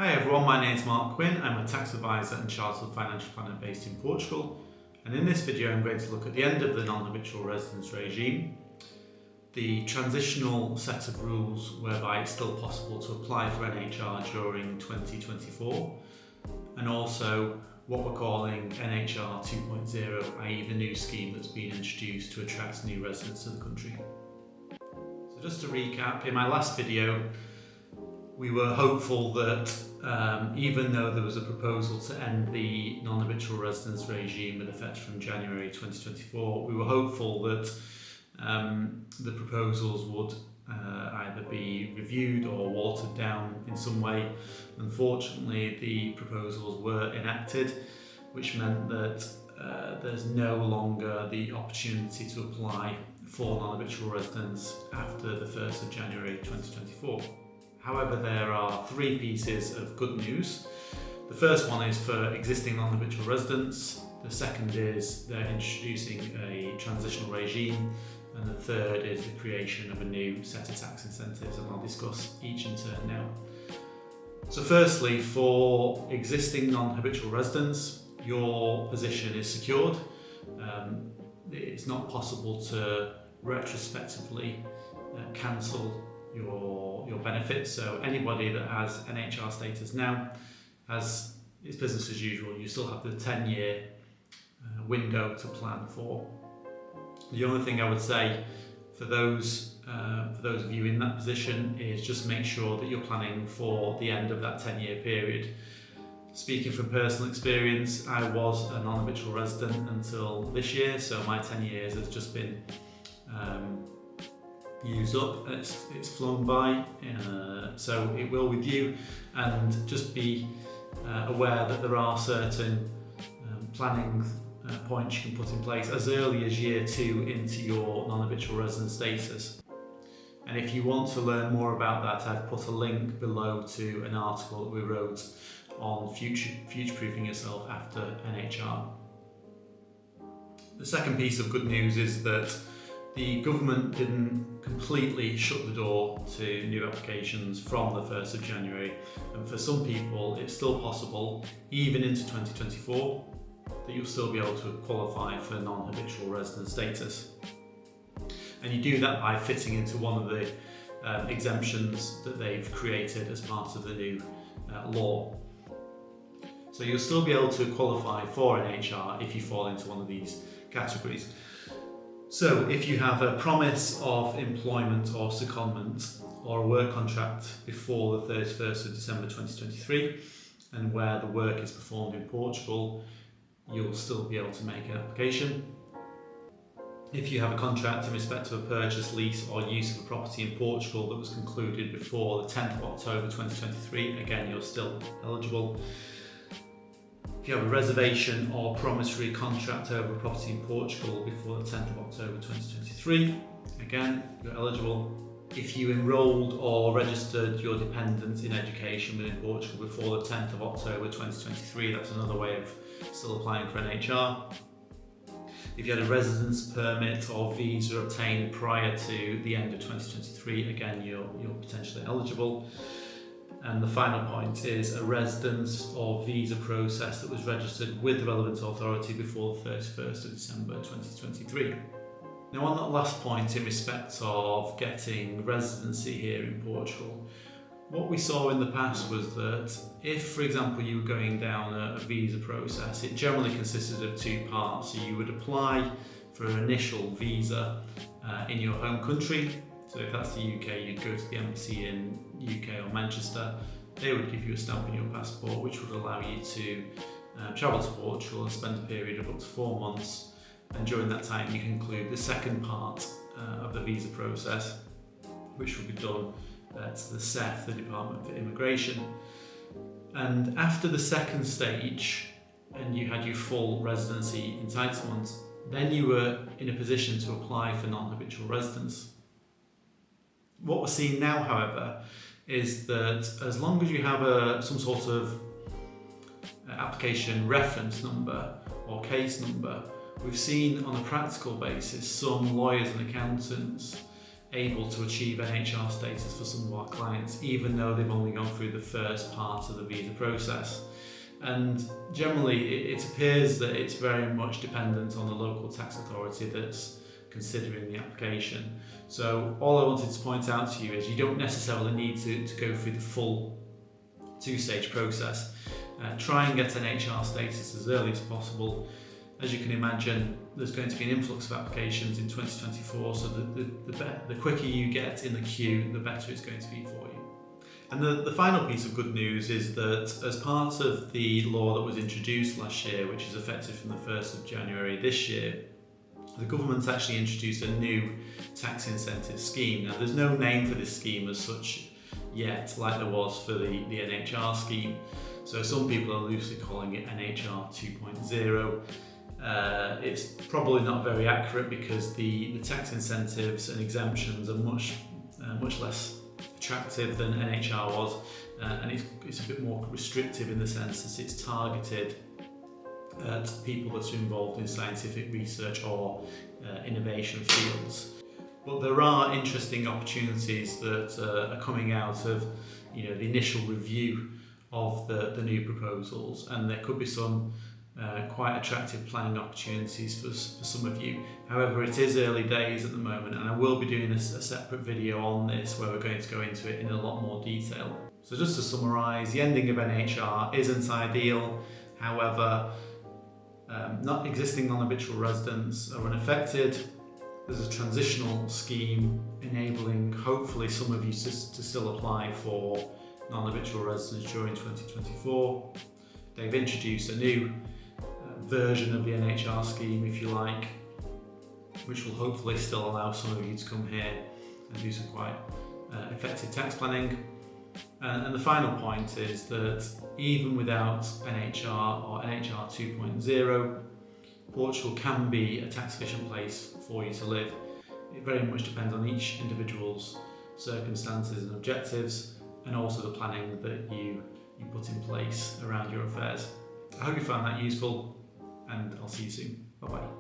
Hi everyone, my name is Mark Quinn. I'm a tax advisor and chartered financial planner based in Portugal. And in this video I'm going to look at the end of the Non Habitual Residence regime, the transitional set of rules whereby it's still possible to apply for NHR during 2024, and also what we're calling NHR 2.0, i.e. the new scheme that's been introduced to attract new residents to the country. So just to recap, in my last video we were hopeful that even though there was a proposal to end the non-habitual residence regime with effect from January 2024, we were hopeful that the proposals would either be reviewed or watered down in some way. Unfortunately, the proposals were enacted, which meant that there's no longer the opportunity to apply for non-habitual residence after the 1st of January 2024. However, there are three pieces of good news. The first one is for existing non-habitual residents, the second is they're introducing a transitional regime, and the third is the creation of a new set of tax incentives, and I'll discuss each in turn now. So firstly, for existing non-habitual residents, your position is secured. It's not possible to retrospectively cancel your benefits, so anybody that has NHR status now has it's business as usual. You still have the 10-year window to plan for. The only thing I would say for those of you in that position is just make sure that you're planning for the end of that 10-year period. Speaking from personal experience, I was a non-habitual resident until this year, so my 10 years has just been used up. It's flown by, so it will with you, and just be aware that there are certain planning points you can put in place as early as year 2 into your non-habitual resident status. And if you want to learn more about that, I've put a link below to an article that we wrote on future-proofing yourself after NHR. The second piece of good news is that the government didn't completely shut the door to new applications from the 1st of January, and for some people it's still possible, even into 2024, that you'll still be able to qualify for non-habitual resident status. And you do that by fitting into one of the exemptions that they've created as part of the new law. So you'll still be able to qualify for NHR if you fall into one of these categories. So if you have a promise of employment or secondment or a work contract before the 31st of December 2023, and where the work is performed in Portugal, you'll still be able to make an application. If you have a contract in respect of a purchase, lease or use of a property in Portugal that was concluded before the 10th of October 2023, again you're still eligible. If you have a reservation or promissory contract over a property in Portugal before the 10th of October 2023, again, you're eligible. If you enrolled or registered your dependent in education within Portugal before the 10th of October 2023, that's another way of still applying for NHR. If you had a residence permit or visa obtained prior to the end of 2023, again, you're potentially eligible. And the final point is a residence or visa process that was registered with the relevant authority before the 31st of December 2023. Now, on that last point in respect of getting residency here in Portugal, what we saw in the past was that if, for example, you were going down a visa process, it generally consisted of two parts. So you would apply for an initial visa in your home country. So if that's the UK, you'd go to the embassy in UK or Manchester. They would give you a stamp in your passport, which would allow you to travel to Portugal and spend a period of up to 4 months. And during that time, you can conclude the second part of the visa process, which will be done at the CEF, the Department for Immigration. And after the second stage, and you had your full residency entitlement, then you were in a position to apply for non-habitual residence. What we're seeing now, however, is that as long as you have some sort of application reference number or case number, we've seen on a practical basis some lawyers and accountants able to achieve NHR status for some of our clients, even though they've only gone through the first part of the visa process. And generally, it appears that it's very much dependent on the local tax authority that's considering the application. So all I wanted to point out to you is you don't necessarily need to go through the full two-stage process. Try and get an HR status as early as possible. As you can imagine, there's going to be an influx of applications in 2024, so the quicker you get in the queue, the better it's going to be for you. And the final piece of good news is that as part of the law that was introduced last year, which is effective from the 1st of January this year, the government's actually introduced a new tax incentive scheme. Now, there's no name for this scheme as such yet, like there was for the NHR scheme. So some people are loosely calling it NHR 2.0. It's probably not very accurate because the tax incentives and exemptions are much less attractive than NHR was, and it's a bit more restrictive in the sense that it's targeted at people that are involved in scientific research or innovation fields. But there are interesting opportunities that are coming out of the initial review of the new proposals, and there could be some quite attractive planning opportunities for some of you. However, it is early days at the moment, and I will be doing a separate video on this where we're going to go into it in a lot more detail. So just to summarise, the ending of NHR isn't ideal. However, not existing non-habitual residents are unaffected. There's a transitional scheme enabling hopefully some of you to still apply for non-habitual residence during 2024. They've introduced a new version of the NHR scheme, if you like, which will hopefully still allow some of you to come here and do some quite effective tax planning. And the final point is that even without NHR or NHR 2.0, Portugal can be a tax efficient place for you to live. It very much depends on each individual's circumstances and objectives, and also the planning that you put in place around your affairs. I hope you found that useful, and I'll see you soon. Bye bye.